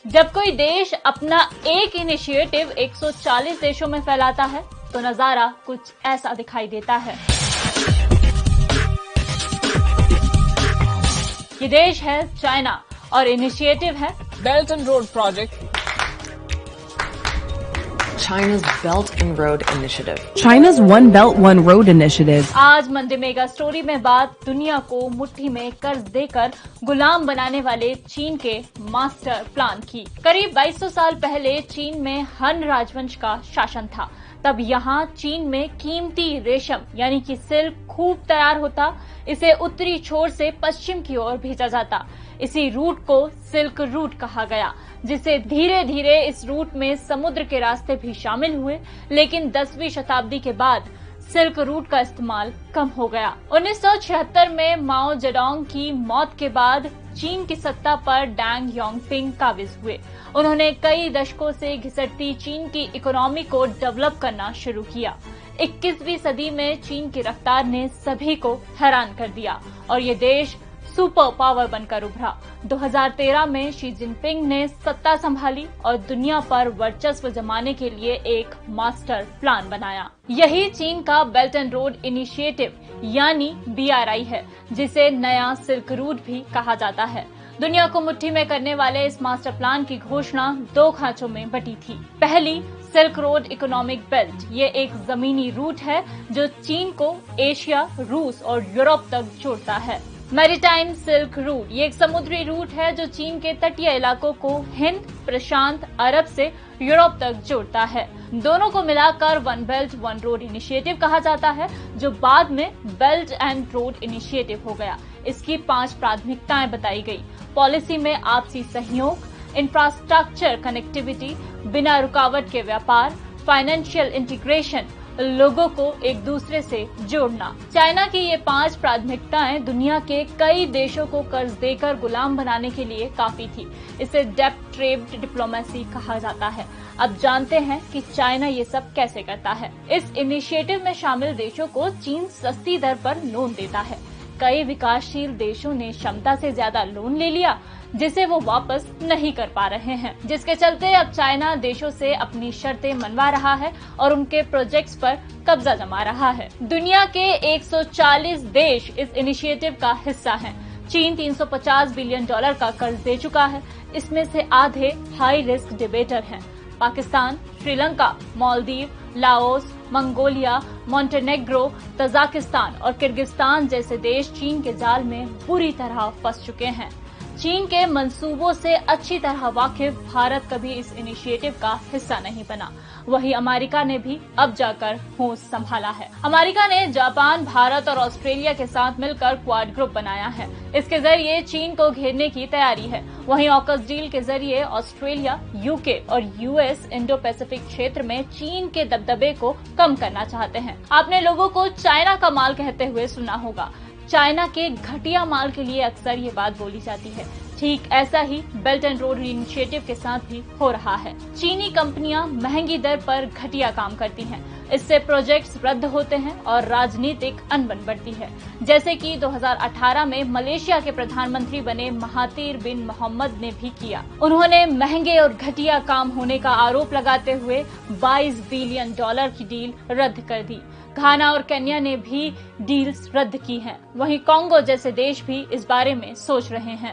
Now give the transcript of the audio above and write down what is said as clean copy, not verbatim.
जब कोई देश अपना एक इनिशिएटिव 140 देशों में फैलाता है तो नजारा कुछ ऐसा दिखाई देता है। ये देश है चाइना और इनिशिएटिव है belt and road project. China's Belt and Road Initiative. China's One Belt One Road Initiative. आज मंडे मेगा स्टोरी में बात दुनिया को मुट्ठी में कर्ज देकर गुलाम बनाने वाले चीन के मास्टर प्लान की। करीब 2200 साल पहले चीन में हन राजवंश का शासन था। तब यहाँ चीन में कीमती रेशम यानी कि सिल्क खूब तैयार होता। इसे उत्तरी छोर से पश्चिम की ओर भेजा जाता। इसी रूट को सिल्क रूट कहा गया, जिसे धीरे धीरे इस रूट में समुद्र के रास्ते भी शामिल हुए। लेकिन 10वीं शताब्दी के बाद सिल्क रूट का इस्तेमाल कम हो गया। 1976 में माओ जेडोंग की मौत के बाद चीन की सत्ता पर डैंग याओपिंग काबिज हुए। उन्होंने कई दशकों से घिसटती चीन की इकोनॉमी को डेवलप करना शुरू किया। 21वीं सदी में चीन की रफ्तार ने सभी को हैरान कर दिया और ये देश सुपर पावर बनकर उभरा। 2013 में शी जिनपिंग ने सत्ता संभाली और दुनिया पर वर्चस्व जमाने के लिए एक मास्टर प्लान बनाया। यही चीन का बेल्ट एंड रोड इनिशिएटिव यानी BRI है, जिसे नया सिल्क रूट भी कहा जाता है। दुनिया को मुट्ठी में करने वाले इस मास्टर प्लान की घोषणा 2 खांचों में बटी थी। पहली, सिल्क रोड इकोनॉमिक बेल्ट। ये एक जमीनी रूट है जो चीन को एशिया, रूस और यूरोप तक जोड़ता है। मैरीटाइम सिल्क रूट, ये एक समुद्री रूट है जो चीन के तटीय इलाकों को हिंद, प्रशांत, अरब से यूरोप तक जोड़ता है। दोनों को मिलाकर one belt one road initiative कहा जाता है, जो बाद में बेल्ट एंड रोड इनिशिएटिव हो गया। इसकी 5 प्राथमिकताएं बताई गई। पॉलिसी में आपसी सहयोग, इंफ्रास्ट्रक्चर कनेक्टिविटी, बिना रुकावट के व्यापार, फाइनेंशियल इंटीग्रेशन, लोगों को एक दूसरे से जोड़ना। चाइना की ये 5 प्राथमिकताएं दुनिया के कई देशों को कर्ज देकर गुलाम बनाने के लिए काफी थी। इसे डेब्ट ट्रेड डिप्लोमेसी कहा जाता है। अब जानते हैं कि चाइना ये सब कैसे करता है। इस इनिशिएटिव में शामिल देशों को चीन सस्ती दर पर लोन देता है। कई विकासशील देशों ने क्षमता से ज्यादा लोन ले लिया, जिसे वो वापस नहीं कर पा रहे हैं, जिसके चलते अब चाइना देशों से अपनी शर्तें मनवा रहा है और उनके प्रोजेक्ट्स पर कब्जा जमा रहा है। दुनिया के 140 देश इस इनिशिएटिव का हिस्सा हैं। चीन $350 बिलियन का कर्ज दे चुका है। इसमें से आधे हाई रिस्क डिबेटर हैं। Pakistan, Sri Lanka, Maldives, Laos, Mongolia, Montenegro, Tajikistan और किर्गिस्तान जैसे देश चीन के जाल में बुरी तरह फंस चुके हैं। चीन के मंसूबों से अच्छी तरह वाकिफ भारत कभी इस इनिशिएटिव का हिस्सा नहीं बना। वहीं अमेरिका ने भी अब जाकर होश संभाला है। अमेरिका ने जापान, भारत और ऑस्ट्रेलिया के साथ मिलकर क्वाड ग्रुप बनाया है। इसके जरिए चीन को घेरने की तैयारी है। वहीं ऑकस डील के जरिए ऑस्ट्रेलिया, यूके और US इंडो पैसिफिक क्षेत्र में चीन के दबदबे को कम करना चाहते हैं। आपने लोगों को चाइना का माल कहते हुए सुना होगा। चाइना के घटिया माल के लिए अक्सर ये बात बोली जाती है। ठीक ऐसा ही बेल्ट एंड रोड इनिशिएटिव के साथ भी हो रहा है। चीनी कंपनियां महंगी दर पर घटिया काम करती हैं। इससे प्रोजेक्ट्स रद्द होते हैं और राजनीतिक अनबन बढ़ती है। जैसे कि 2018 में मलेशिया के प्रधानमंत्री बने महातिर बिन मोहम्मद ने भी किया। उन्होंने महंगे और घटिया काम होने का आरोप लगाते हुए $22 बिलियन की डील रद्द कर दी। घाना और केन्या ने भी डील्स रद्द की हैं। वहीं कांगो जैसे देश भी इस बारे में सोच रहे हैं।